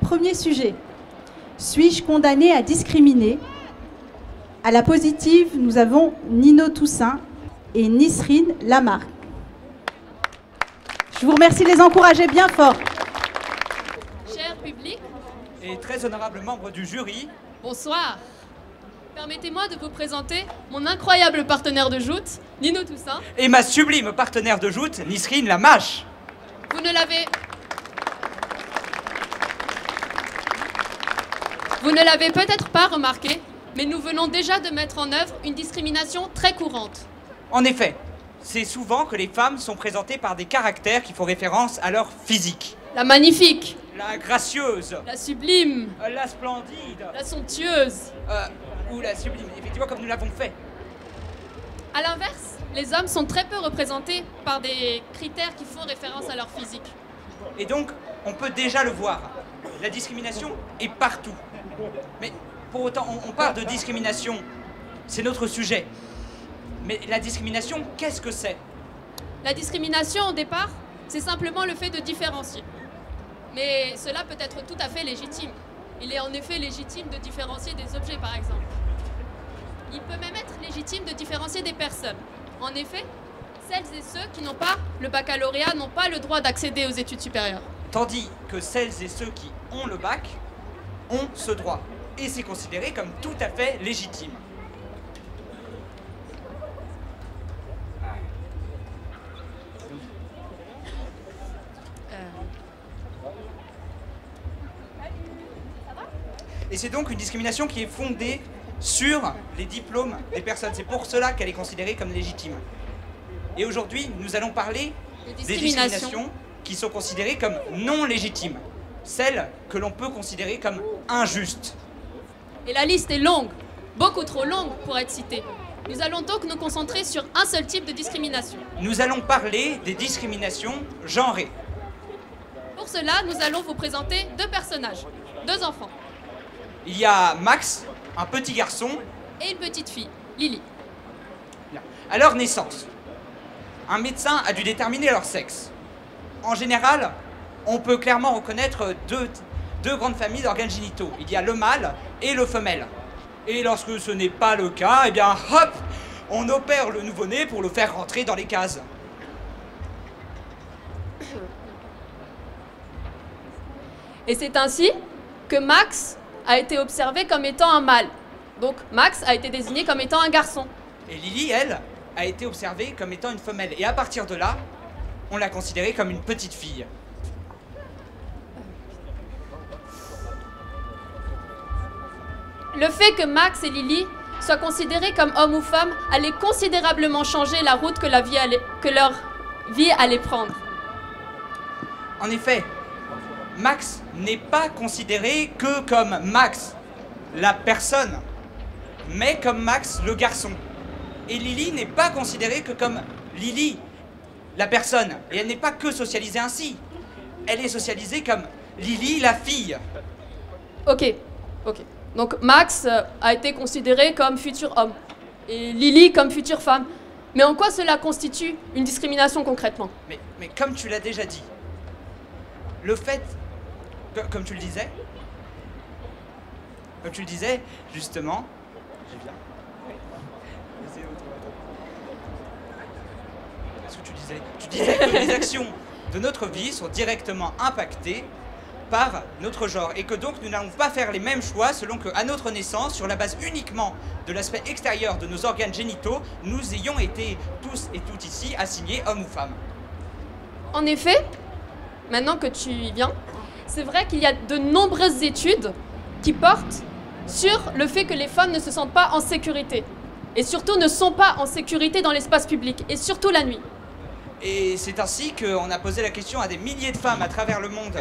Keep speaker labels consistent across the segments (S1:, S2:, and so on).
S1: Premier sujet. Suis-je condamné à discriminer? À la positive, nous avons Nino Toussaint et Nisrine Lamarque. Je vous remercie de les encourager bien fort.
S2: Cher public
S3: et très honorable membre du jury,
S2: bonsoir. Permettez-moi de vous présenter mon incroyable partenaire de joute, Nino Toussaint.
S3: Et ma sublime partenaire de joute, Nisrine Lamarque.
S2: Vous ne l'avez peut-être pas remarqué, mais nous venons déjà de mettre en œuvre une discrimination très courante.
S3: En effet, c'est souvent que les femmes sont présentées par des caractères qui font référence à leur physique.
S2: La magnifique,
S3: la gracieuse,
S2: la sublime,
S3: la splendide,
S2: la somptueuse,
S3: ou la sublime, effectivement, comme nous l'avons fait.
S2: À l'inverse, les hommes sont très peu représentés par des critères qui font référence à leur physique.
S3: Et donc, on peut déjà le voir, la discrimination est partout. Mais pour autant, on parle de discrimination, c'est notre sujet. Mais la discrimination, qu'est-ce que c'est?
S2: La discrimination, au départ, c'est simplement le fait de différencier. Mais cela peut être tout à fait légitime. Il est en effet légitime de différencier des objets, par exemple. Il peut même être légitime de différencier des personnes. En effet, celles et ceux qui n'ont pas le baccalauréat n'ont pas le droit d'accéder aux études supérieures.
S3: Tandis que celles et ceux qui ont le bac ont ce droit. Et c'est considéré comme tout à fait légitime. Et c'est donc une discrimination qui est fondée sur les diplômes des personnes. C'est pour cela qu'elle est considérée comme légitime. Et aujourd'hui, nous allons parler des discriminations qui sont considérées comme non légitimes. Celles que l'on peut considérer comme injustes.
S2: Et la liste est longue, beaucoup trop longue pour être citée. Nous allons donc nous concentrer sur un seul type de discrimination.
S3: Nous allons parler des discriminations genrées.
S2: Pour cela, nous allons vous présenter deux personnages, deux enfants.
S3: Il y a Max, un petit garçon,
S2: et une petite fille, Lily.
S3: À leur naissance, un médecin a dû déterminer leur sexe. En général, on peut clairement reconnaître deux grandes familles d'organes génitaux. Il y a le mâle et le femelle. Et lorsque ce n'est pas le cas, eh bien hop, on opère le nouveau-né pour le faire rentrer dans les cases.
S2: Et c'est ainsi que Max a été observé comme étant un mâle. Donc Max a été désigné comme étant un garçon.
S3: Et Lily, elle, a été observée comme étant une femelle. Et à partir de là, on l'a considérée comme une petite fille.
S2: Le fait que Max et Lily soient considérés comme hommes ou femmes allait considérablement changer la route que leur vie allait prendre.
S3: En effet, Max n'est pas considéré que comme Max, la personne, mais comme Max, le garçon. Et Lily n'est pas considérée que comme Lily, la personne. Et elle n'est pas que socialisée ainsi. Elle est socialisée comme Lily, la fille.
S2: Ok. Donc Max a été considéré comme futur homme et Lily comme future femme. Mais en quoi cela constitue une discrimination concrètement?
S3: Mais comme tu l'as déjà dit, le fait, comme tu le disais, justement, qu'est-ce que tu disais? Tu disais que les actions de notre vie sont directement impactées par notre genre et que donc nous n'allons pas faire les mêmes choix selon qu'à notre naissance, sur la base uniquement de l'aspect extérieur de nos organes génitaux, nous ayons été tous et toutes ici assignés hommes ou femmes.
S2: En effet, maintenant que tu y viens, c'est vrai qu'il y a de nombreuses études qui portent sur le fait que les femmes ne se sentent pas en sécurité et surtout ne sont pas en sécurité dans l'espace public et surtout la nuit.
S3: Et c'est ainsi qu'on a posé la question à des milliers de femmes à travers le monde.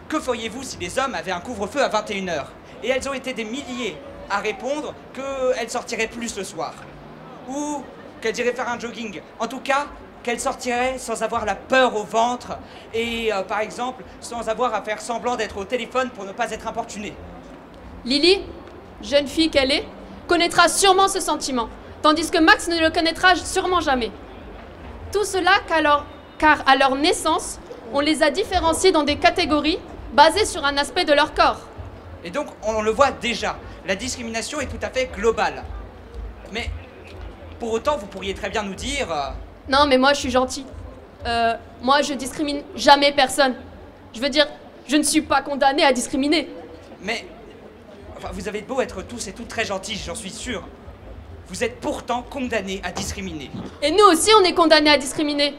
S3: Que feriez-vous si les hommes avaient un couvre-feu à 21 h? Et elles ont été des milliers à répondre qu'elles sortiraient plus le soir. Ou qu'elles iraient faire un jogging. En tout cas, qu'elles sortiraient sans avoir la peur au ventre et, par exemple, sans avoir à faire semblant d'être au téléphone pour ne pas être importunée.
S2: Lily, jeune fille qu'elle est, connaîtra sûrement ce sentiment, tandis que Max ne le connaîtra sûrement jamais. Tout cela car à leur naissance, on les a différenciés dans des catégories basée sur un aspect de leur corps.
S3: Et donc, on le voit déjà, la discrimination est tout à fait globale. Mais, pour autant, vous pourriez très bien nous dire...
S2: Non, mais moi, je suis gentil. Moi, je discrimine jamais personne. Je veux dire, je ne suis pas condamnée à discriminer.
S3: Mais, enfin, vous avez beau être tous et toutes très gentils, j'en suis sûr. Vous êtes pourtant condamnés à discriminer.
S2: Et nous aussi, on est condamnés à discriminer.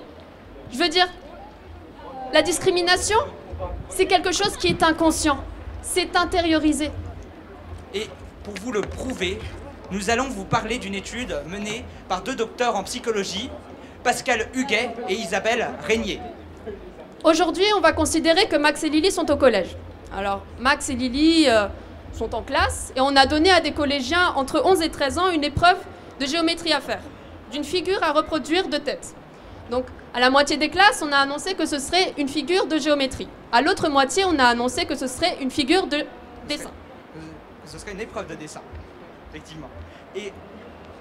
S2: Je veux dire, la discrimination, c'est quelque chose qui est inconscient. C'est intériorisé.
S3: Et pour vous le prouver, nous allons vous parler d'une étude menée par 2 docteurs en psychologie, Pascal Huguet et Isabelle Régnier.
S2: Aujourd'hui, on va considérer que Max et Lily sont au collège. Alors, Max et Lily sont en classe et on a donné à des collégiens entre 11 et 13 ans une épreuve de géométrie à faire, d'une figure à reproduire de tête. Donc, à la moitié des classes, on a annoncé que ce serait une figure de géométrie. À l'autre moitié, on a annoncé que ce serait une figure de dessin.
S3: Ce serait une épreuve de dessin, effectivement. Et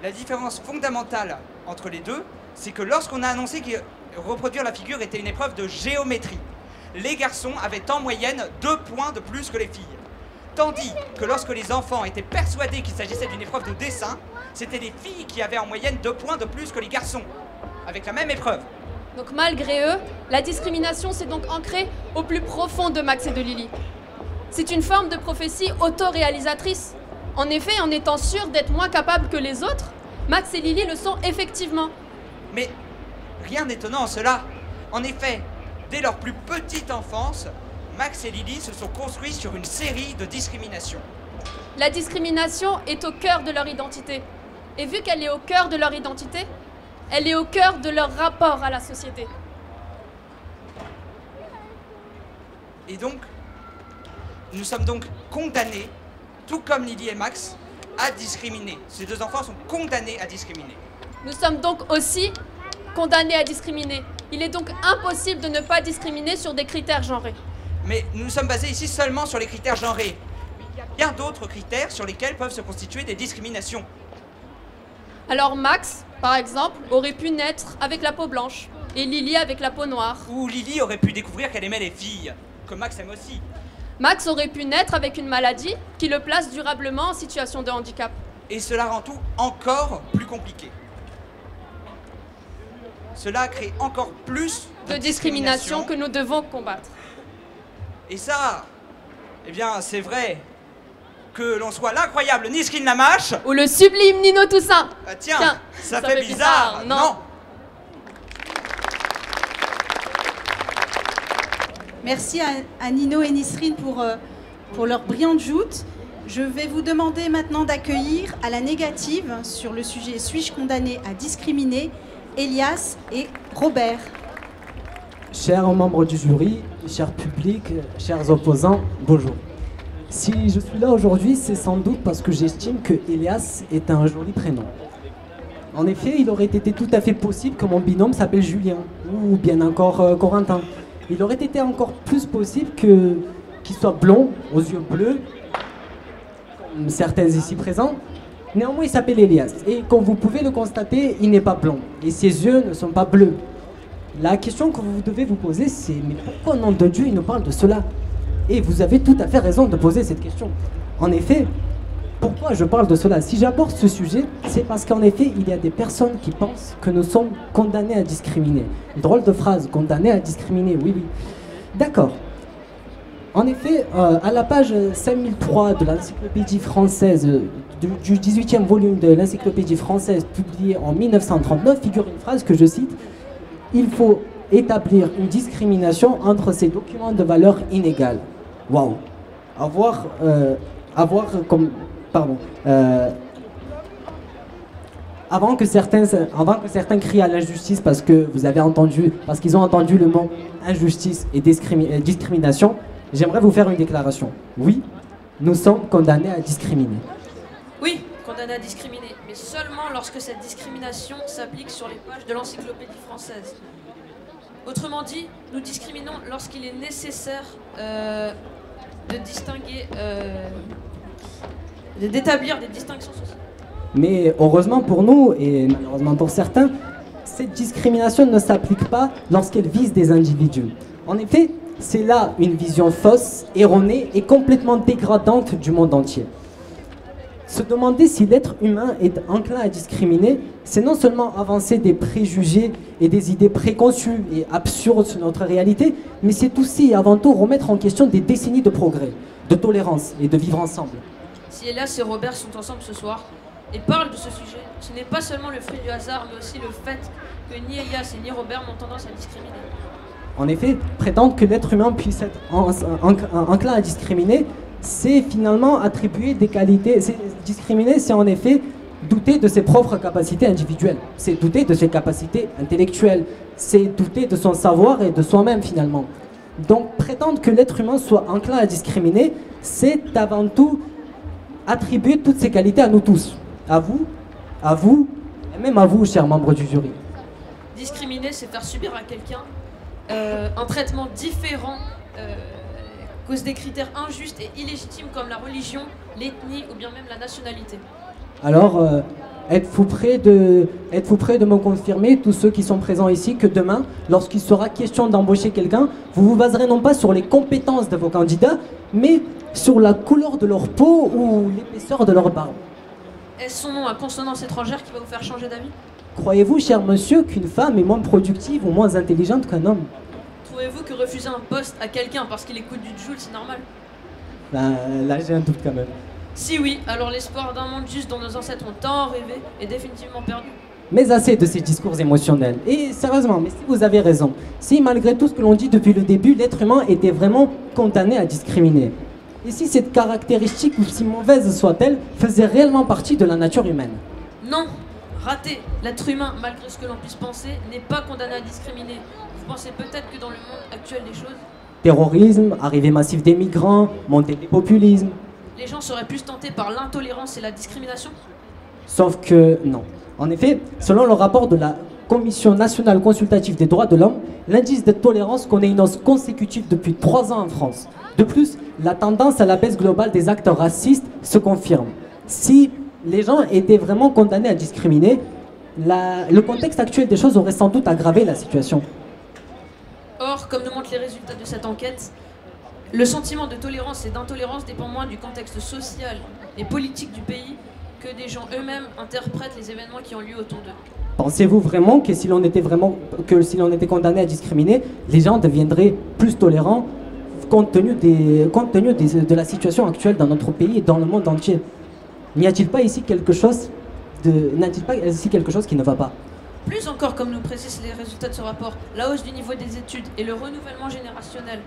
S3: la différence fondamentale entre les deux, c'est que lorsqu'on a annoncé que reproduire la figure était une épreuve de géométrie, les garçons avaient en moyenne 2 points de plus que les filles. Tandis que lorsque les enfants étaient persuadés qu'il s'agissait d'une épreuve de dessin, c'était les filles qui avaient en moyenne 2 points de plus que les garçons, avec la même épreuve.
S2: Donc malgré eux, la discrimination s'est donc ancrée au plus profond de Max et de Lily. C'est une forme de prophétie autoréalisatrice. En effet, en étant sûrs d'être moins capables que les autres, Max et Lily le sont effectivement.
S3: Mais rien d'étonnant en cela. En effet, dès leur plus petite enfance, Max et Lily se sont construits sur une série de discriminations.
S2: La discrimination est au cœur de leur identité. Et vu qu'elle est au cœur de leur identité, elle est au cœur de leur rapport à la société.
S3: Et donc, nous sommes donc condamnés, tout comme Lily et Max, à discriminer. Ces 2 enfants sont condamnés à discriminer.
S2: Nous sommes donc aussi condamnés à discriminer. Il est donc impossible de ne pas discriminer sur des critères genrés.
S3: Mais nous sommes basés ici seulement sur les critères genrés. Il y a bien d'autres critères sur lesquels peuvent se constituer des discriminations.
S2: Alors Max, par exemple, aurait pu naître avec la peau blanche et Lily avec la peau noire.
S3: Ou Lily aurait pu découvrir qu'elle aimait les filles, que Max aime aussi.
S2: Max aurait pu naître avec une maladie qui le place durablement en situation de handicap.
S3: Et cela rend tout encore plus compliqué. Cela crée encore plus
S2: de discrimination que nous devons combattre.
S3: Et ça, eh bien, c'est vrai. Que l'on soit l'incroyable Nisrine Lamache
S2: ou le sublime Nino Toussaint.
S3: Ah tiens, ça fait bizarre, non?
S1: Merci à Nino et Nisrine pour leur brillante joute. Je vais vous demander maintenant d'accueillir à la négative sur le sujet « Suis-je condamné à discriminer ?» Elias et Robert.
S4: Chers membres du jury, chers publics, chers opposants, bonjour. Si je suis là aujourd'hui, c'est sans doute parce que j'estime que Elias est un joli prénom. En effet, il aurait été tout à fait possible que mon binôme s'appelle Julien, ou bien encore Corentin. Il aurait été encore plus possible qu'il soit blond, aux yeux bleus, comme certains ici présents. Néanmoins, il s'appelle Elias, et comme vous pouvez le constater, il n'est pas blond, et ses yeux ne sont pas bleus. La question que vous devez vous poser, c'est « Mais pourquoi, au nom de Dieu, il nous parle de cela ?» Et vous avez tout à fait raison de poser cette question. En effet, pourquoi je parle de cela? Si j'aborde ce sujet, c'est parce qu'en effet, il y a des personnes qui pensent que nous sommes condamnés à discriminer. Drôle de phrase, condamnés à discriminer, oui, oui. D'accord. En effet, à la page 5003 de l'encyclopédie française, du 18e volume de l'encyclopédie française, publiée en 1939, figure une phrase que je cite. « Il faut établir une discrimination entre ces documents de valeur inégale. » Waouh. Avant que certains crient à l'injustice parce qu'ils ont entendu le mot injustice et discrimination, j'aimerais vous faire une déclaration. Oui, nous sommes condamnés à discriminer.
S5: Oui, condamnés à discriminer, mais seulement lorsque cette discrimination s'applique sur les pages de l'encyclopédie française. Autrement dit, nous discriminons lorsqu'il est nécessaire d'établir des distinctions sociales.
S4: Mais heureusement pour nous, et malheureusement pour certains, cette discrimination ne s'applique pas lorsqu'elle vise des individus. En effet, c'est là une vision fausse, erronée et complètement dégradante du monde entier. Se demander si l'être humain est enclin à discriminer, c'est non seulement avancer des préjugés et des idées préconçues et absurdes sur notre réalité, mais c'est aussi et avant tout remettre en question des décennies de progrès, de tolérance et de vivre ensemble.
S5: Si Elias et Robert sont ensemble ce soir et parlent de ce sujet, ce n'est pas seulement le fruit du hasard, mais aussi le fait que ni Elias et ni Robert n'ont tendance à discriminer.
S4: En effet, prétendre que l'être humain puisse être enclin à discriminer, c'est finalement attribuer des qualités. Discriminer, c'est en effet douter de ses propres capacités individuelles. C'est douter de ses capacités intellectuelles. C'est douter de son savoir et de soi-même finalement. Donc prétendre que l'être humain soit enclin à discriminer, c'est avant tout attribuer toutes ces qualités à nous tous. À vous, et même à vous, chers membres du jury.
S5: Discriminer, c'est faire subir à quelqu'un un traitement différent à cause des critères injustes et illégitimes comme la religion, l'ethnie ou bien même la nationalité.
S4: Alors, êtes-vous prêts de me confirmer, tous ceux qui sont présents ici, que demain, lorsqu'il sera question d'embaucher quelqu'un, vous vous baserez non pas sur les compétences de vos candidats, mais sur la couleur de leur peau ou l'épaisseur de leur barbe?
S5: Est-ce son nom à consonance étrangère qui va vous faire changer d'avis?
S4: Croyez-vous, cher monsieur, qu'une femme est moins productive ou moins intelligente qu'un homme?
S5: Trouvez-vous que refuser un poste à quelqu'un parce qu'il écoute du Joule, c'est normal?
S4: Là, j'ai un doute quand même.
S5: Si oui, alors l'espoir d'un monde juste dont nos ancêtres ont tant rêvé est définitivement perdu.
S4: Mais assez de ces discours émotionnels. Et sérieusement, mais si vous avez raison, si malgré tout ce que l'on dit depuis le début, l'être humain était vraiment condamné à discriminer, et si cette caractéristique, aussi mauvaise soit-elle, faisait réellement partie de la nature humaine?
S5: Non, raté. L'être humain, malgré ce que l'on puisse penser, n'est pas condamné à discriminer. Vous pensez peut-être que dans le monde actuel des choses,
S4: Terrorisme, arrivée massive des migrants, montée des populismes.
S5: les gens seraient plus tentés par l'intolérance et la discrimination?
S4: Sauf que non. En effet, selon le rapport de la Commission nationale consultative des droits de l'homme, l'indice de tolérance connaît une hausse consécutive depuis 3 ans en France. De plus, la tendance à la baisse globale des actes racistes se confirme. Si les gens étaient vraiment condamnés à discriminer, le contexte actuel des choses aurait sans doute aggravé la situation.
S5: Or, comme nous montrent les résultats de cette enquête, le sentiment de tolérance et d'intolérance dépend moins du contexte social et politique du pays que des gens eux-mêmes interprètent les événements qui ont lieu autour d'eux.
S4: Pensez-vous vraiment que si l'on était condamné à discriminer, les gens deviendraient plus tolérants compte tenu de la situation actuelle dans notre pays et dans le monde entier? N'y a-t-il pas ici quelque chose qui ne va pas?
S5: Plus encore, comme nous précisent les résultats de ce rapport, la hausse du niveau des études et le renouvellement générationnel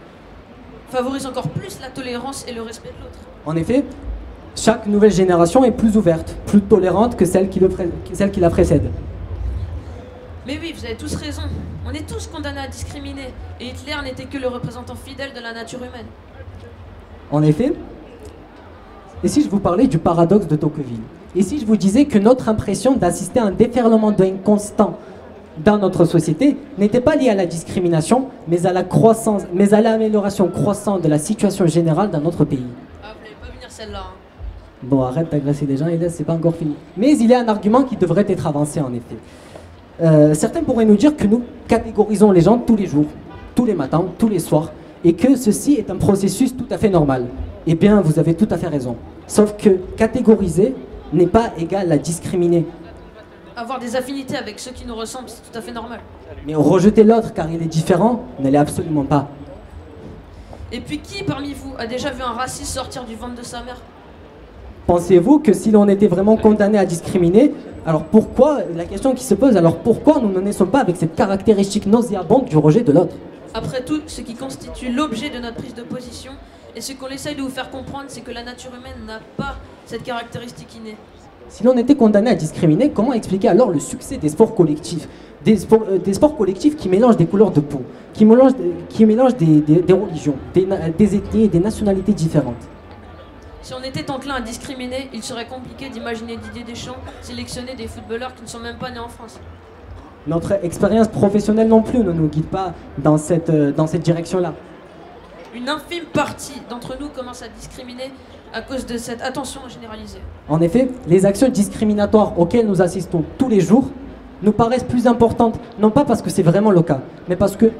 S5: favorisent encore plus la tolérance et le respect de l'autre.
S4: En effet, chaque nouvelle génération est plus ouverte, plus tolérante que celle qui la précède.
S5: Mais oui, vous avez tous raison. On est tous condamnés à discriminer. Et Hitler n'était que le représentant fidèle de la nature humaine.
S4: En effet, et si je vous parlais du paradoxe de Tocqueville? Et si je vous disais que notre impression d'assister à un déferlement de haine constant dans notre société n'était pas liée à la discrimination, mais à l'amélioration croissante de la situation générale dans notre pays?
S5: Ah, vous n'allez pas venir celle-là. Hein.
S4: Bon, arrête d'agresser les gens, et c'est pas encore fini. Mais il y a un argument qui devrait être avancé en effet. Certains pourraient nous dire que nous catégorisons les gens tous les jours, tous les matins, tous les soirs, et que ceci est un processus tout à fait normal. Eh bien, vous avez tout à fait raison. Sauf que catégoriser n'est pas égal à discriminer.
S5: Avoir des affinités avec ceux qui nous ressemblent, c'est tout à fait normal.
S4: Mais rejeter l'autre car il est différent ne l'est absolument pas.
S5: Et puis qui parmi vous a déjà vu un raciste sortir du ventre de sa mère?
S4: Pensez-vous que si l'on était vraiment condamné à discriminer, alors pourquoi, la question qui se pose, alors pourquoi nous ne naissons pas avec cette caractéristique nauséabonde du rejet de l'autre?
S5: Après tout, ce qui constitue l'objet de notre prise de position, et ce qu'on essaye de vous faire comprendre, c'est que la nature humaine n'a pas cette caractéristique innée.
S4: Si l'on était condamné à discriminer, comment expliquer alors le succès des sports collectifs? Des sports collectifs qui mélangent des couleurs de peau, qui mélangent des religions, des ethnies et des nationalités différentes.
S5: Si on était enclin à discriminer, il serait compliqué d'imaginer Didier Deschamps sélectionner des footballeurs qui ne sont même pas nés en France.
S4: Notre expérience professionnelle non plus ne nous guide pas dans cette direction-là.
S5: Une infime partie d'entre nous commence à discriminer à cause de cette attention généralisée.
S4: En effet, les actions discriminatoires auxquelles nous assistons tous les jours nous paraissent plus importantes, non pas parce que c'est vraiment le cas, mais parce que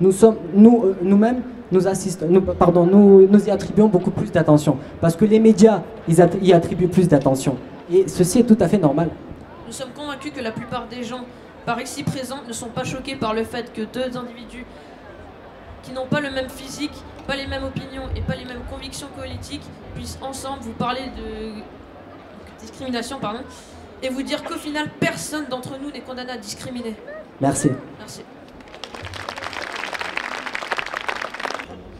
S4: nous-mêmes nous y attribuons beaucoup plus d'attention. Parce que les médias, y attribuent plus d'attention. Et ceci est tout à fait normal.
S5: Nous sommes convaincus que la plupart des gens par ici présents ne sont pas choqués par le fait que deux individus qui n'ont pas le même physique, pas les mêmes opinions et pas les mêmes convictions politiques puissent ensemble vous parler de discrimination, et vous dire qu'au final, personne d'entre nous n'est condamné à discriminer.
S4: Merci.
S5: Merci.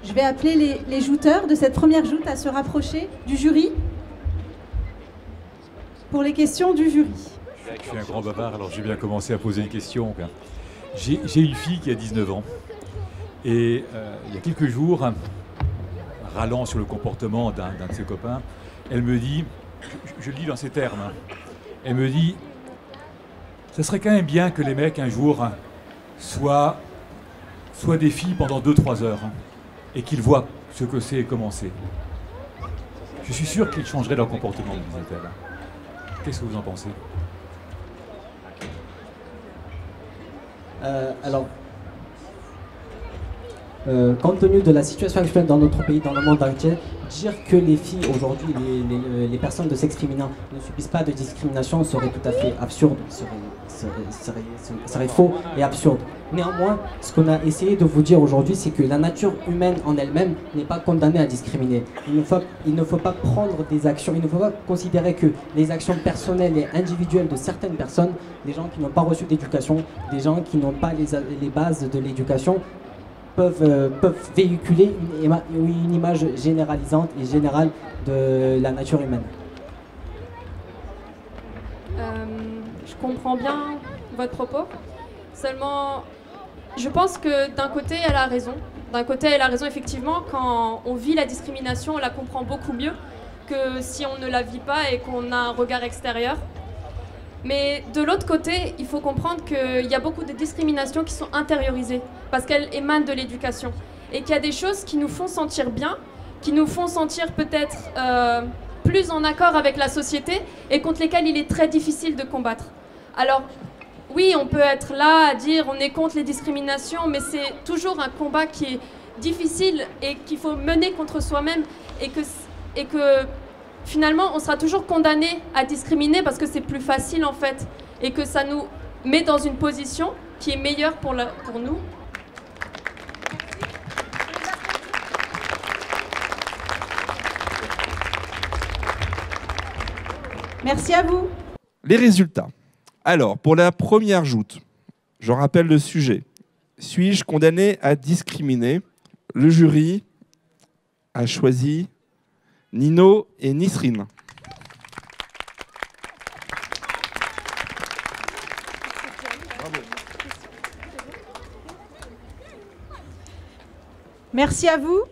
S1: Je vais appeler les jouteurs de cette première joute à se rapprocher du jury pour les questions du jury.
S6: Je suis un grand bavard, alors j'ai bien commencé à poser une question. J'ai une fille qui a 19 ans et il y a quelques jours, râlant sur le comportement d'un de ses copains, elle me dit, je le dis dans ces termes, elle me dit, ça serait quand même bien que les mecs un jour soient des filles pendant 2-3 heures et qu'ils voient ce que c'est et comment c'est. Je suis sûr qu'ils changeraient leur comportement, me disait-elle. Qu'est-ce que vous en pensez ?
S4: Compte tenu de la situation actuelle dans notre pays, dans le monde entier, dire que les filles aujourd'hui, les personnes de sexe féminin ne subissent pas de discrimination serait tout à fait absurde, serait faux et absurde. Néanmoins, ce qu'on a essayé de vous dire aujourd'hui, c'est que la nature humaine en elle-même n'est pas condamnée à discriminer. Il ne faut pas prendre des actions, il ne faut pas considérer que les actions personnelles et individuelles de certaines personnes, des gens qui n'ont pas reçu d'éducation, des gens qui n'ont pas les bases de l'éducation, peuvent véhiculer une image généralisante et générale de la nature humaine.
S2: Je comprends bien votre propos. Seulement, je pense que d'un côté, elle a raison. D'un côté, elle a raison, effectivement. Quand on vit la discrimination, on la comprend beaucoup mieux que si on ne la vit pas et qu'on a un regard extérieur. Mais de l'autre côté, il faut comprendre qu'il y a beaucoup de discriminations qui sont intériorisées parce qu'elles émanent de l'éducation. Et qu'il y a des choses qui nous font sentir bien, qui nous font sentir peut-être plus en accord avec la société et contre lesquelles il est très difficile de combattre. Alors, oui, on peut être là à dire on est contre les discriminations, mais c'est toujours un combat qui est difficile et qu'il faut mener contre soi-même et que finalement, on sera toujours condamné à discriminer parce que c'est plus facile en fait et que ça nous met dans une position qui est meilleure pour nous.
S1: Merci à vous.
S7: Les résultats. Alors, pour la première joute, je rappelle le sujet. Suis-je condamné à discriminer ? Le jury a choisi Nino et Nisrine. Bravo.
S1: Merci à vous.